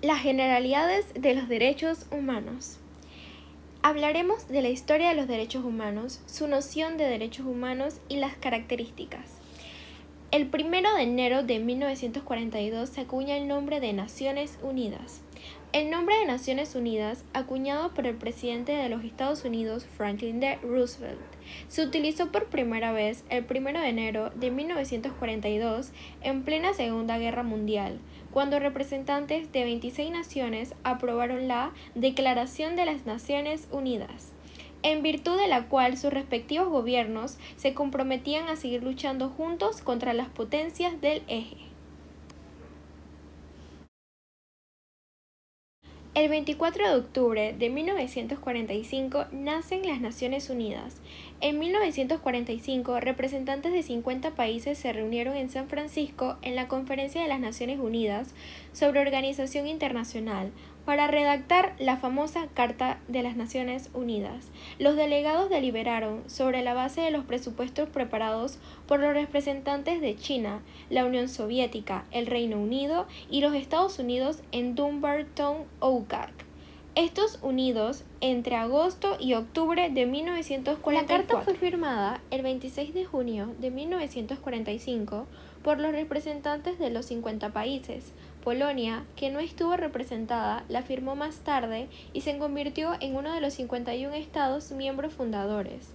Las generalidades de los derechos humanos. Hablaremos de la historia de los derechos humanos, su noción de derechos humanos y las características. El 1 de enero de 1942 se acuña el nombre de Naciones Unidas. El nombre de Naciones Unidas, acuñado por el presidente de los Estados Unidos, Franklin D. Roosevelt, se utilizó por primera vez el 1 de enero de 1942 en plena Segunda Guerra Mundial, cuando representantes de 26 naciones aprobaron la Declaración de las Naciones Unidas, en virtud de la cual sus respectivos gobiernos se comprometían a seguir luchando juntos contra las potencias del eje. El 24 de octubre de 1945 nacen las Naciones Unidas. En 1945, representantes de 50 países se reunieron en San Francisco en la Conferencia de las Naciones Unidas sobre Organización Internacional para redactar la famosa Carta de las Naciones Unidas. Los delegados deliberaron sobre la base de los presupuestos preparados por los representantes de China, la Unión Soviética, el Reino Unido y los Estados Unidos en Dumbarton Oak. Estos unidos entre agosto y octubre de 1944. La carta fue firmada el 26 de junio de 1945 por los representantes de los 50 países. Polonia, que no estuvo representada, la firmó más tarde y se convirtió en uno de los 51 estados miembros fundadores.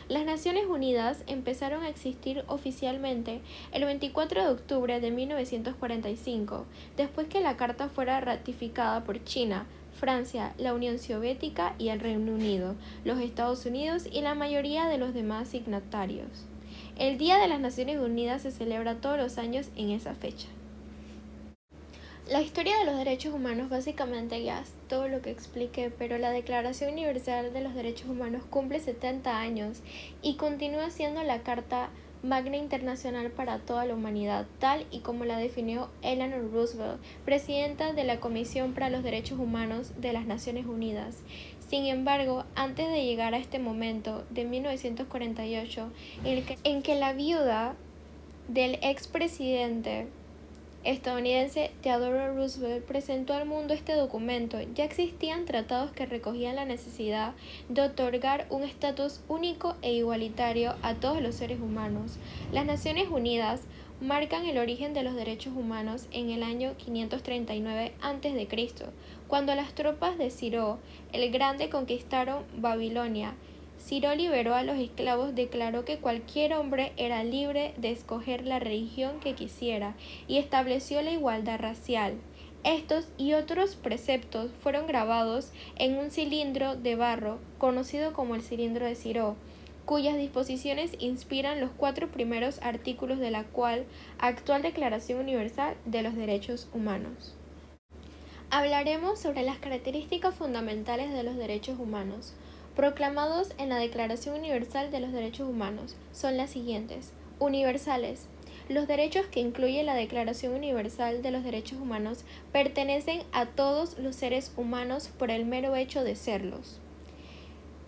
Las Naciones Unidas empezaron a existir oficialmente el 24 de octubre de 1945, después que la Carta fuera ratificada por China, Francia, la Unión Soviética y el Reino Unido, los Estados Unidos y la mayoría de los demás signatarios. El Día de las Naciones Unidas se celebra todos los años en esa fecha. La historia de los derechos humanos básicamente ya es todo lo que expliqué, pero la Declaración Universal de los Derechos Humanos cumple 70 años y continúa siendo la Carta Magna Internacional para toda la humanidad, tal y como la definió Eleanor Roosevelt, presidenta de la Comisión para los Derechos Humanos de las Naciones Unidas. Sin embargo, antes de llegar a este momento de 1948, en que la viuda del expresidente estadounidense Theodore Roosevelt presentó al mundo este documento, ya existían tratados que recogían la necesidad de otorgar un estatus único e igualitario a todos los seres humanos. Las Naciones Unidas marcan el origen de los derechos humanos en el año 539 a.C., cuando las tropas de Ciro el Grande conquistaron Babilonia. Ciro liberó a los esclavos, declaró que cualquier hombre era libre de escoger la religión que quisiera y estableció la igualdad racial. Estos y otros preceptos fueron grabados en un cilindro de barro conocido como el cilindro de Ciro, cuyas disposiciones inspiran los 4 primeros artículos de la actual Declaración Universal de los Derechos Humanos. Hablaremos sobre las características fundamentales de los derechos humanos proclamados en la Declaración Universal de los Derechos Humanos. Son las siguientes. Universales. Los derechos que incluye la Declaración Universal de los Derechos Humanos pertenecen a todos los seres humanos por el mero hecho de serlos.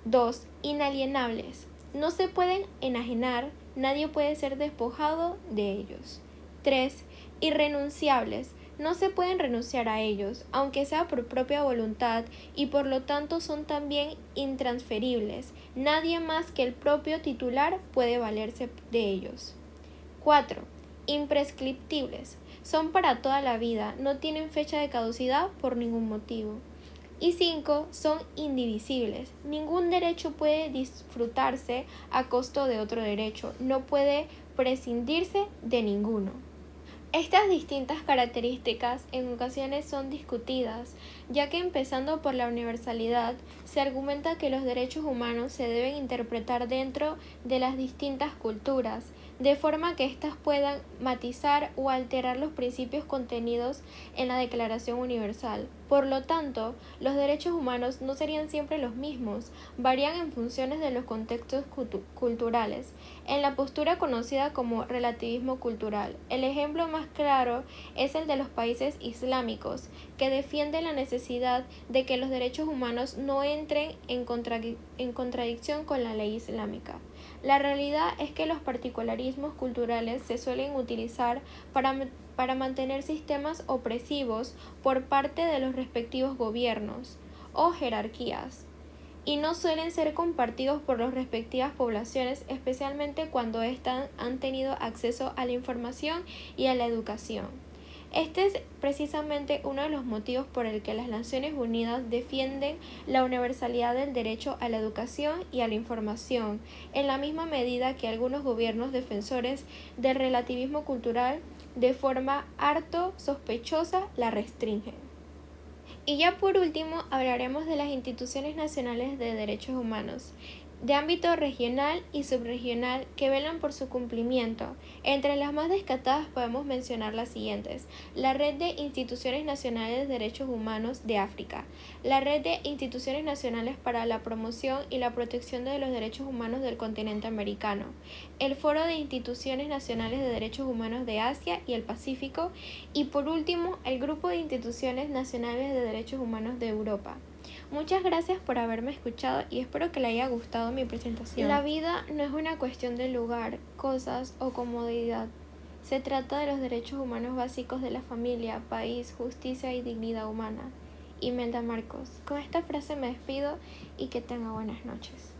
2. Inalienables. No se pueden enajenar, nadie puede ser despojado de ellos. 3. Irrenunciables. No se pueden renunciar a ellos, aunque sea por propia voluntad, y por lo tanto son también intransferibles. Nadie más que el propio titular puede valerse de ellos. 4. Imprescriptibles. Son para toda la vida, no tienen fecha de caducidad por ningún motivo. Y 5. Son indivisibles. Ningún derecho puede disfrutarse a costo de otro derecho, no puede prescindirse de ninguno. Estas distintas características en ocasiones son discutidas, ya que empezando por la universalidad, se argumenta que los derechos humanos se deben interpretar dentro de las distintas culturas, de forma que éstas puedan matizar o alterar los principios contenidos en la Declaración Universal. Por lo tanto, los derechos humanos no serían siempre los mismos, varían en funciones de los contextos culturales, en la postura conocida como relativismo cultural. El ejemplo más claro es el de los países islámicos, que defienden la necesidad de que los derechos humanos no entren en contradicción con la ley islámica. La realidad es que los particularismos culturales se suelen utilizar para mantener sistemas opresivos por parte de los respectivos gobiernos o jerarquías, y no suelen ser compartidos por las respectivas poblaciones, especialmente cuando éstas han tenido acceso a la información y a la educación. Este es precisamente uno de los motivos por el que las Naciones Unidas defienden la universalidad del derecho a la educación y a la información, en la misma medida que algunos gobiernos defensores del relativismo cultural, de forma harto sospechosa, la restringen. Y ya por último hablaremos de las instituciones nacionales de derechos humanos, de ámbito regional y subregional, que velan por su cumplimiento. Entre las más destacadas podemos mencionar las siguientes: la Red de Instituciones Nacionales de Derechos Humanos de África, la Red de Instituciones Nacionales para la Promoción y la Protección de los Derechos Humanos del Continente Americano, el Foro de Instituciones Nacionales de Derechos Humanos de Asia y el Pacífico, y por último el Grupo de Instituciones Nacionales de Derechos Humanos de Europa. Muchas gracias por haberme escuchado y espero que le haya gustado mi presentación. La vida no es una cuestión de lugar, cosas o comodidad. Se trata de los derechos humanos básicos de la familia, país, justicia y dignidad humana. Imelda Marcos. Con esta frase me despido y que tenga buenas noches.